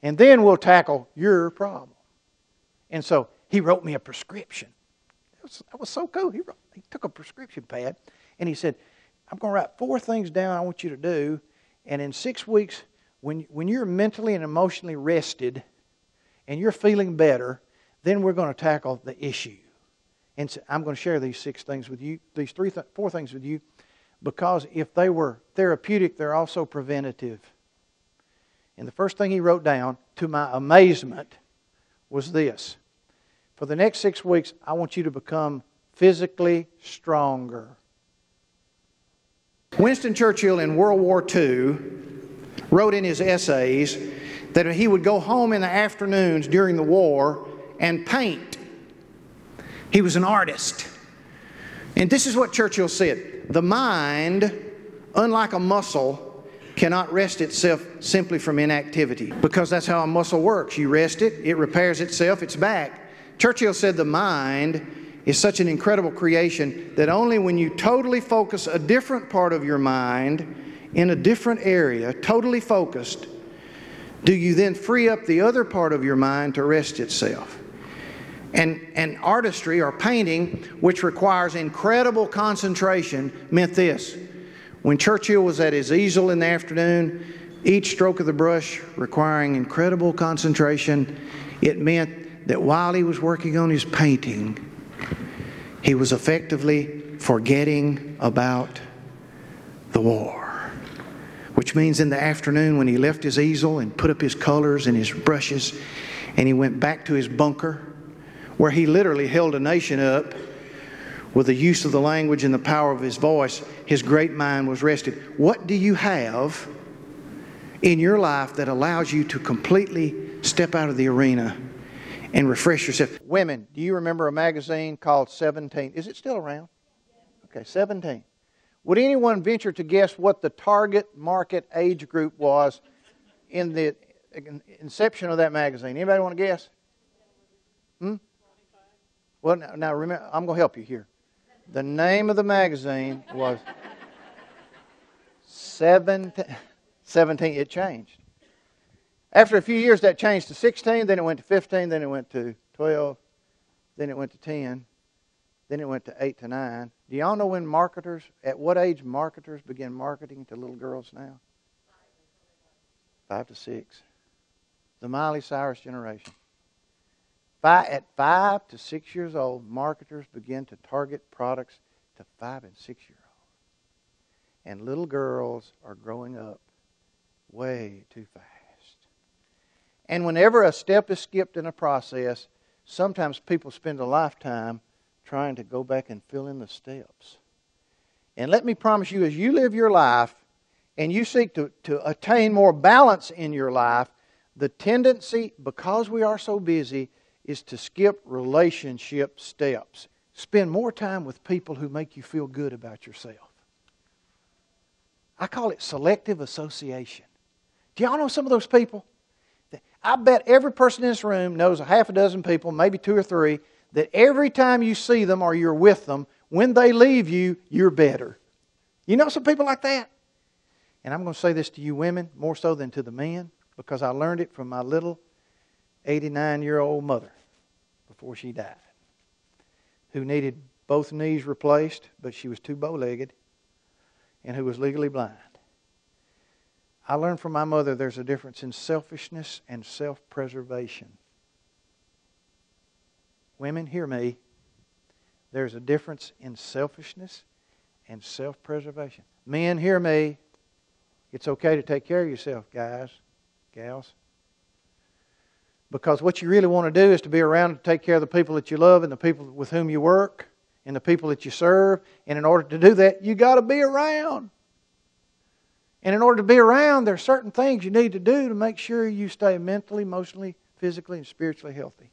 And then we'll tackle your problem. And so he wrote me a prescription. That was so cool. He took a prescription pad and he said, I'm going to write 4 things down I want you to do. And in 6 weeks, when you're mentally and emotionally rested and you're feeling better, then we're going to tackle the issue. And so I'm going to share these 6 things with you, these 4 things with you, because if they were therapeutic, they're also preventative. And the first thing he wrote down, to my amazement, was this. For the next 6 weeks, I want you to become physically stronger. Winston Churchill in World War II wrote in his essays that he would go home in the afternoons during the war and paint. He was an artist. And this is what Churchill said. The mind, unlike a muscle, cannot rest itself simply from inactivity. Because that's how a muscle works. You rest it, it repairs itself, it's back. Churchill said the mind is such an incredible creation that only when you totally focus a different part of your mind in a different area, totally focused, do you then free up the other part of your mind to rest itself. And artistry or painting, which requires incredible concentration, meant this. When Churchill was at his easel in the afternoon, each stroke of the brush requiring incredible concentration, it meant that while he was working on his painting, he was effectively forgetting about the war. Which means in the afternoon when he left his easel and put up his colors and his brushes, and he went back to his bunker, where he literally held a nation up with the use of the language and the power of his voice, his great mind was rested. What do you have in your life that allows you to completely step out of the arena and refresh yourself? Women, do you remember a magazine called 17? Is it still around? Okay, 17. Would anyone venture to guess what the target market age group was in the inception of that magazine? Anybody want to guess? Well, now remember, I'm going to help you here. The name of the magazine was 17. It changed. After a few years, that changed to 16, then it went to 15, then it went to 12, then it went to 10, then it went to 8 to 9. Do y'all know at what age marketers begin marketing to little girls now? 5 to 6. The Miley Cyrus generation. At 5 to 6 years old, marketers begin to target products to 5 and 6 year olds. And little girls are growing up way too fast. And whenever a step is skipped in a process, sometimes people spend a lifetime trying to go back and fill in the steps. And let me promise you, as you live your life and you seek to attain more balance in your life, the tendency, because we are so busy, is to skip relationship steps. Spend more time with people who make you feel good about yourself. I call it selective association. Do y'all know some of those people? I bet every person in this room knows a half a dozen people, maybe 2 or 3, that every time you see them or you're with them, when they leave you, you're better. You know some people like that? And I'm going to say this to you women, more so than to the men, because I learned it from my little 89-year-old mother before she died, who needed both knees replaced, but she was too bow-legged, and who was legally blind. I learned from my mother there's a difference in selfishness and self-preservation. Women, hear me. There's a difference in selfishness and self-preservation. Men, hear me. It's okay to take care of yourself, guys, gals. Because what you really want to do is to be around to take care of the people that you love and the people with whom you work and the people that you serve. And in order to do that, you got to be around. And in order to be around, there are certain things you need to do to make sure you stay mentally, emotionally, physically, and spiritually healthy.